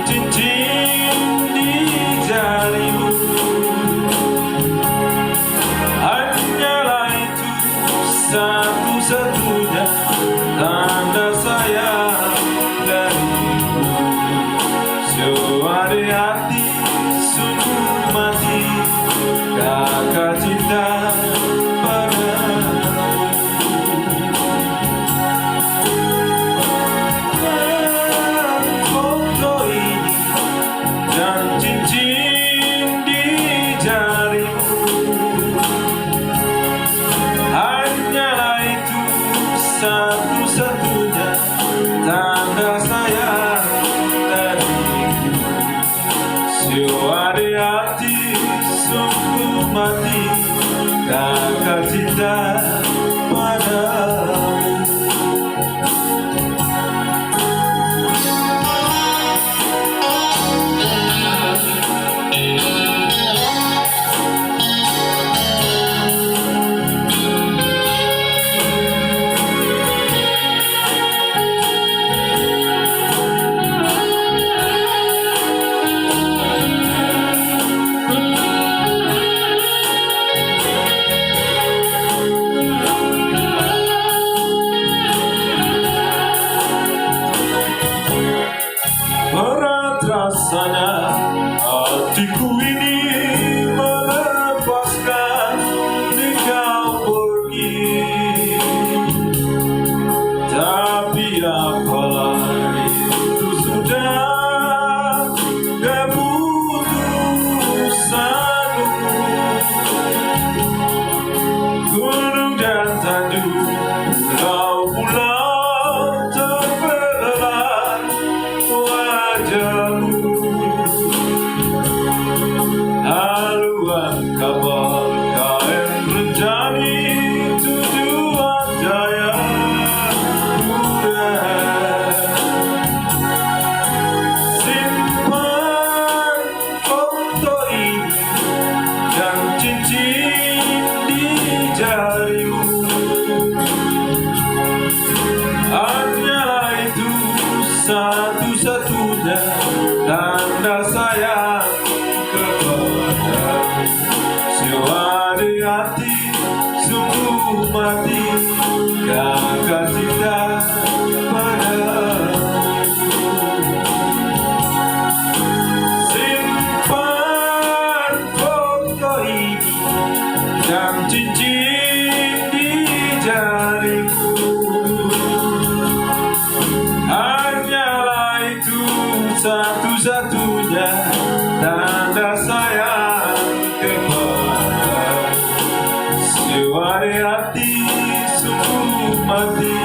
cincin di jarimu, hanyalah itu satu-satunya tanda sayang dariku. Suara hati sungguh mati, kakak cinta padamu. Foto ini dan cincin di jarimu, hanyalah itu satu-satunya tanda sayang dariku. Suara hati sungguh mati, kakak cinta padamu. Berat rasanya hatiku ini melepaskan engkau pergi, tapi apalah itu sudah keputusanmu. Gunung dan tanduk, pulau pulau terbelah wajahmu. Haluan kapal KM Renjani tujuan Jayapura. Simpan foto ini dan cincin di jarimu, hanyalah itu satu-satunya tanda sayang kepadamu. Suara hati sungguh mati, kakak cinta padamu. Simpan foto ini dan cincin di jarimu, hanyalah itu satu-satunya tanda sayang kepadamu. Suara hati sungguh mati,